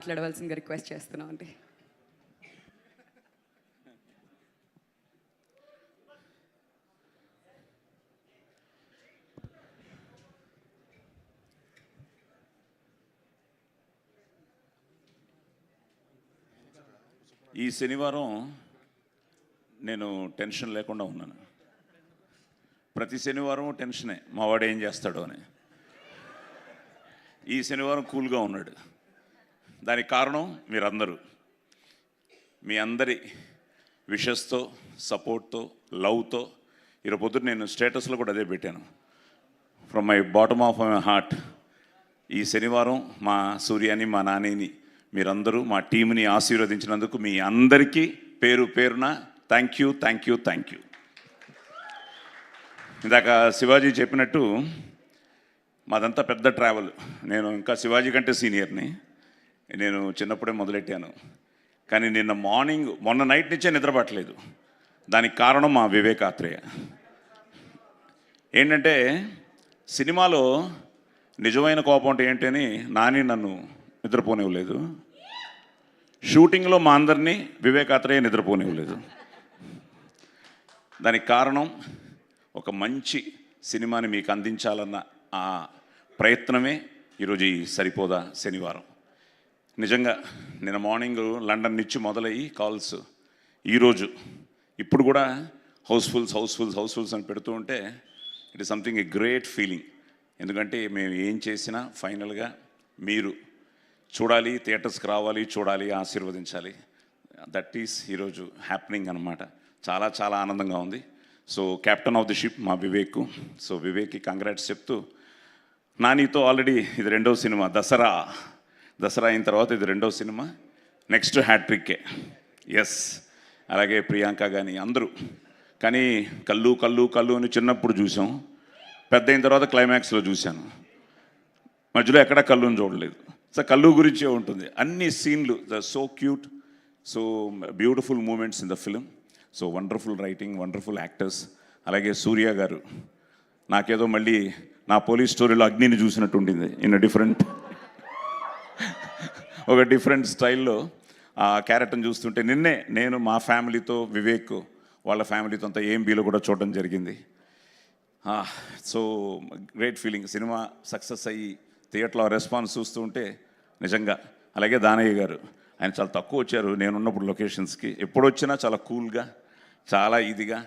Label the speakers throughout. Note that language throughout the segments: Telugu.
Speaker 1: మాట్లాడవలసిందిగా రిక్వెస్ట్ చేస్తున్నాం అండి.
Speaker 2: ఈ శనివారం నేను టెన్షన్ లేకుండా ఉన్నాను. ప్రతి శనివారం టెన్షనే, మా వాడు ఏం చేస్తాడో అని. ఈ శనివారం కూల్గా ఉన్నాడు. దానికి కారణం మీరందరూ, మీ అందరి విషెస్తో, సపోర్ట్తో, లవ్తో. ఈరోజు పొద్దున్న నేను స్టేటస్లో కూడా అదే పెట్టాను. From my bottom of my heart, ఈ శనివారం మా సూర్యాని, మా నానిని, మీరందరూ మా టీంని ఆశీర్వదించినందుకు మీ అందరికీ పేరు పేరున thank you, thank you, thank you. ఇందాక శివాజీ చెప్పినట్టు మాదంతా పెద్ద ట్రావెల్. నేను ఇంకా శివాజీ కంటే సీనియర్ని. నేను చిన్నప్పుడే మొదలెట్టాను. కానీ మొన్న నైట్ నుంచే నిద్రపట్టలేదు. దానికి కారణం మా వివేకాత్రేయ. ఏంటంటే సినిమాలో నిజమైన కోపం అంటే ఏంటని నాని నన్ను నిద్రపోనివ్వలేదు. షూటింగ్లో మా అందరినీ వివేకాత్రేయ నిద్రపోనివ్వలేదు. దానికి కారణం ఒక మంచి సినిమాని మీకు అందించాలన్న ఆ ప్రయత్నమే ఈరోజు ఈ సరిపోదా శనివారం. నిజంగా నిన్న మార్నింగ్ లండన్ నుంచి మొదలయ్యి కాల్స్, ఈరోజు ఇప్పుడు కూడా హౌస్ఫుల్స్ అని పెడుతూ ఉంటే it is something a great feeling. ఎందుకంటే మేము ఏం చేసినా ఫైనల్గా మీరు చూడాలి, థియేటర్స్కి రావాలి, చూడాలి, ఆశీర్వదించాలి. దట్ ఈస్ ఈరోజు హ్యాపెనింగ్ అనమాట. చాలా చాలా ఆనందంగా ఉంది. So captain of the ship మా వివేక్. సో వివేక్కి కంగ్రాట్స్ చెప్తూ, నానితో ఆల్రెడీ ఇది రెండవ సినిమా. దసరా అయిన తర్వాత ఇది రెండవ సినిమా. నెక్స్ట్ హ్యాట్రిక్కే. ఎస్, అలాగే ప్రియాంక కానీ అందరూ. కానీ కళ్ళు అని చిన్నప్పుడు చూసాం, పెద్ద అయిన తర్వాత క్లైమాక్స్లో చూశాను. మధ్యలో ఎక్కడా కళ్ళుని చూడలేదు. సో కళ్ళు గురించే ఉంటుంది అన్ని సీన్లు. So cute, so beautiful moments in the film. So wonderful writing, wonderful actors. అలాగే సూర్య గారు, నాకేదో మళ్ళీ నా పోలీస్ స్టోరీలో అగ్నిని చూసినట్టు ఉండింది. ఒక డిఫరెంట్ స్టైల్లో ఆ క్యారెక్టర్ని చూస్తుంటే నిన్నే నేను మా ఫ్యామిలీతో, వివేక్ వాళ్ళ ఫ్యామిలీతో అంతా AMBలో కూడా చూడడం జరిగింది. So great feeling. Cinema success అయ్యి థియేటర్లో రెస్పాన్స్ చూస్తూ ఉంటే నిజంగా. అలాగే దానయ్య గారు, ఆయన చాలా తక్కువ వచ్చారు నేనున్నప్పుడు లొకేషన్స్కి. ఎప్పుడు వచ్చినా చాలా కూల్గా, చాలా ఇదిగా,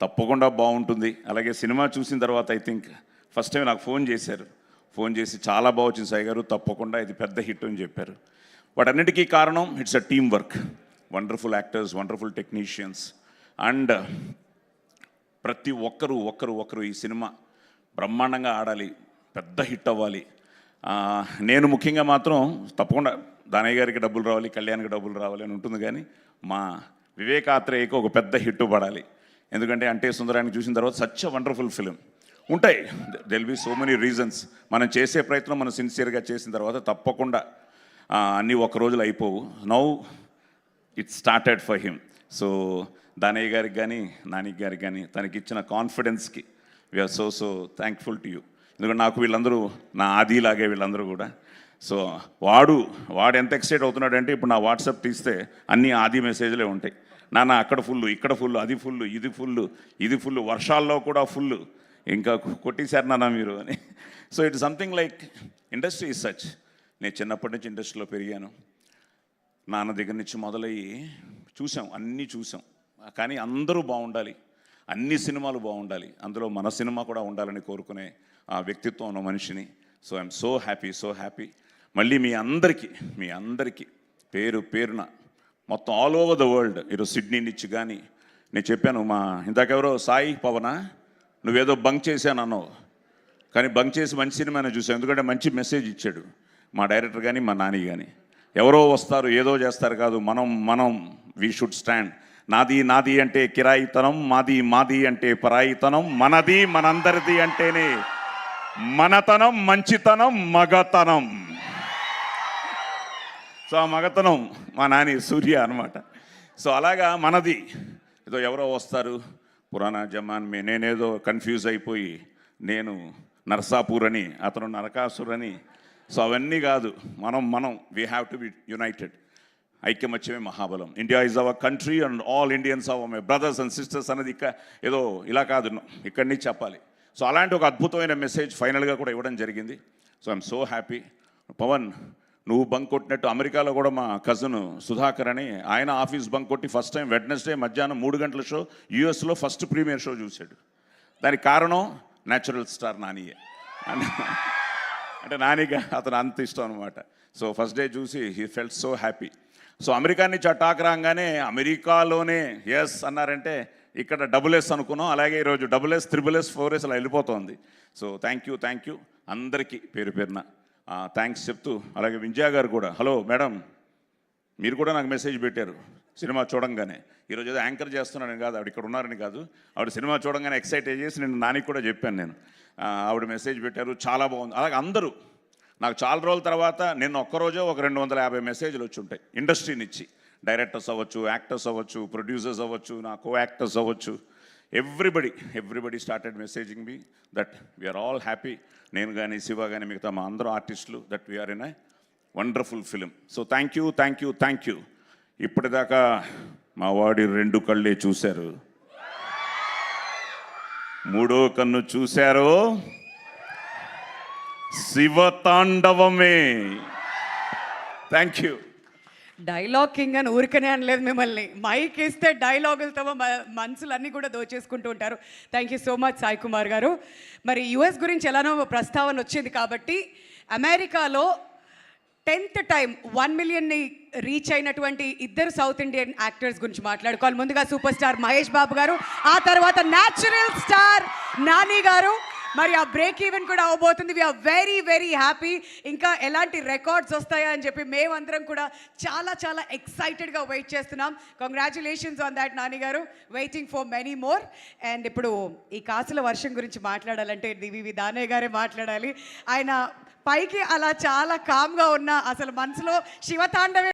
Speaker 2: తప్పకుండా బాగుంటుంది. అలాగే సినిమా చూసిన తర్వాత ఐ థింక్ ఫస్ట్ టైం నాకు ఫోన్ చేసి చాలా బాగా వచ్చింది సాయి గారు, తప్పకుండా ఇది పెద్ద హిట్ అని చెప్పారు. వాటన్నిటికీ కారణం it's a team work. Wonderful actors, wonderful technicians. And ప్రతి ఒక్కరు ఈ సినిమా బ్రహ్మాండంగా ఆడాలి, పెద్ద హిట్ అవ్వాలి. నేను ముఖ్యంగా మాత్రం తప్పకుండా దానయ్య గారికి డబ్బులు రావాలి, కళ్యాణ్కి డబ్బులు రావాలి అని ఉంటుంది. కానీ మా వివేకాత్రేయకి ఒక పెద్ద హిట్ పడాలి. ఎందుకంటే అంటే సుందరాన్ని చూసిన తర్వాత సచ్ వండర్ఫుల్ ఫిలిం. ఉంటాయి, there'll be so many reasons. మనం చేసే ప్రయత్నం మనం సిన్సియర్గా చేసిన తర్వాత తప్పకుండా అన్నీ ఒక రోజులు అయిపోవు. Now it started for him. So Danayya గారికి కానీ, నాని గారికి కానీ తనకి ఇచ్చిన కాన్ఫిడెన్స్కి we are so thankful to you. ఎందుకంటే నాకు వీళ్ళందరూ నా ఆదిలాగే వీళ్ళందరూ కూడా. సో వాడు ఎంత ఎక్సైట్ అవుతున్నాడంటే ఇప్పుడు నా వాట్సాప్ తీస్తే అన్నీ ఆది మెసేజ్లే ఉంటాయి. నాన్న అక్కడ ఫుల్, ఇక్కడ ఫుల్, అది ఫుల్, ఇది ఫుల్, వర్షాల్లో కూడా ఫుల్, ఇంకా కొట్టేశారు నాన్న మీరు అని. So it something like industry is such. నేను చిన్నప్పటి నుంచి ఇండస్ట్రీలో పెరిగాను. నాన్న దగ్గర నుంచి మొదలయ్యి అన్నీ చూసాం. కానీ అందరూ బాగుండాలి, అన్ని సినిమాలు బాగుండాలి, అందులో మన సినిమా కూడా ఉండాలని కోరుకునే ఆ వ్యక్తిత్వం ఉన్న మనిషిని. So I'm so happy. మళ్ళీ మీ అందరికీ పేరు పేరున మొత్తం ఆల్ ఓవర్ ద వరల్డ్. ఈరోజు సిడ్నీ నుంచి కానీ నేను చెప్పాను, మా ఇందాకెవరో సాయి పవనా నువ్వేదో బంక్ చేశానన్నావు, కానీ బంక్ చేసి మంచి సినిమానే చూసావు. ఎందుకంటే మంచి మెసేజ్ ఇచ్చాడు మా డైరెక్టర్ కానీ, మా నాని కానీ. ఎవరో వస్తారు ఏదో చేస్తారు కాదు, మనం వీ షుడ్ స్టాండ్. నాది అంటే కిరాయితనం, మాది అంటే పరాయితనం, మనది మనందరిది అంటేనే మనతనం, మంచితనం, మగతనం. సో ఆ మగతనం మా నాని సూర్య అనమాట. సో అలాగా మనది. ఏదో ఎవరో వస్తారు పురాణా జమాన్ నేనేదో కన్ఫ్యూజ్ అయిపోయి నేను నర్సాపూర్ అని, అతను నరకాసుర్ అని. సో అవన్నీ కాదు, మనం we have to be united. ఐక్యమత్యమే మహాబలం. India is our country and all Indians are my brothers and sisters అనేది ఏదో ఇలా కాదు, ఇక్కడి నుంచి చెప్పాలి. సో అలాంటి ఒక అద్భుతమైన మెసేజ్ ఫైనల్గా కూడా ఇవ్వడం జరిగింది. So I'm so happy. Pawan, నువ్వు బంక్ కొట్టినట్టు అమెరికాలో కూడా మా కజిన్ సుధాకర్ అని ఆయన ఆఫీస్ బంక్ కొట్టి ఫస్ట్ టైం వెడ్నెస్డే మధ్యాహ్నం 3 గంటల షో యూఎస్లో ఫస్ట్ ప్రీమియర్ షో చూశాడు. దానికి కారణం న్యాచురల్ స్టార్ నానియే. అంటే నానికి అతను అంత ఇష్టం అనమాట. సో ఫస్ట్ డే చూసి he felt so happy. So America నుంచి ఆ టాక్ రాగానే అమెరికాలోనే ఎస్ అన్నారంటే ఇక్కడ డబుల్ ఎస్ అనుకున్నాం. అలాగే ఈరోజు డబుల్ ఎస్, 3S, 4S అలా వెళ్ళిపోతుంది. సో థ్యాంక్ యూ అందరికీ పేరు పేరున థ్యాంక్స్ చెప్తూ, అలాగే వింజయా గారు కూడా, హలో మేడం, మీరు కూడా నాకు మెసేజ్ పెట్టారు సినిమా చూడంగానే. ఈరోజు ఏదో యాంకర్ చేస్తున్నానని కాదు, ఆవిడ ఇక్కడ ఉన్నారని కాదు, ఆవిడ సినిమా చూడంగానే ఎక్సైట్ చేసి నేను నానికి కూడా చెప్పాను. నేను ఆవిడ మెసేజ్ పెట్టారు, చాలా బాగుంది. అలాగే అందరూ నాకు చాలా రోజుల తర్వాత నిన్న ఒక్కరోజే ఒక 250 మెసేజ్లు వచ్చి ఉంటాయి ఇండస్ట్రీ నుంచి. డైరెక్టర్స్ అవ్వచ్చు, యాక్టర్స్ అవ్వచ్చు, ప్రొడ్యూసర్స్ అవ్వచ్చు, నా కో యాక్టర్స్ అవ్వచ్చు, everybody started messaging me that we are all happy. నేను కానీ, శివ కానీ, మిగతా మా అందరూ ఆర్టిస్టులు, that we are in a wonderful film. So thank you. ఇప్పటిదాకా మా వాడి 2 కళ్ళే చూశారు, 3వ కన్ను చూశారు, శివతాండవమే. Thank you.
Speaker 1: డైలాగ్ కింగ్ అని ఊరికనే అనలేదు మిమ్మల్ని. మైక్ ఇస్తే డైలాగులతో మనసులన్నీ కూడా దోచేసుకుంటూ ఉంటారు. Thank you so much Sai Kumar గారు. మరి యుఎస్ గురించి ఎలానో ప్రస్తావన వచ్చింది కాబట్టి, అమెరికాలో 10th టైం 1 మిలియన్ని రీచ్ అయినటువంటి 2 సౌత్ ఇండియన్ యాక్టర్స్ గురించి మాట్లాడుకోవాలి. ముందుగా సూపర్ స్టార్ మహేష్ బాబు గారు, ఆ తర్వాత న్యాచురల్ స్టార్ నాని గారు. మరి ఆ బ్రేక్ ఈవెన్ కూడా అవబోతుంది. We are very happy. ఇంకా ఎలాంటి రికార్డ్స్ వస్తాయా అని చెప్పి మేమందరం కూడా చాలా ఎక్సైటెడ్గా వెయిట్ చేస్తున్నాం. కంగ్రాచులేషన్స్ ఆన్ దాట్ నాని గారు. Waiting for many more. And ఇప్పుడు ఈ కాసుల వర్షం గురించి మాట్లాడాలంటే డివివి దానయ్య గారే మాట్లాడాలి. ఆయన పైకి అలా చాలా కామ్గా ఉన్న అసలు మనసులో శివతాండవే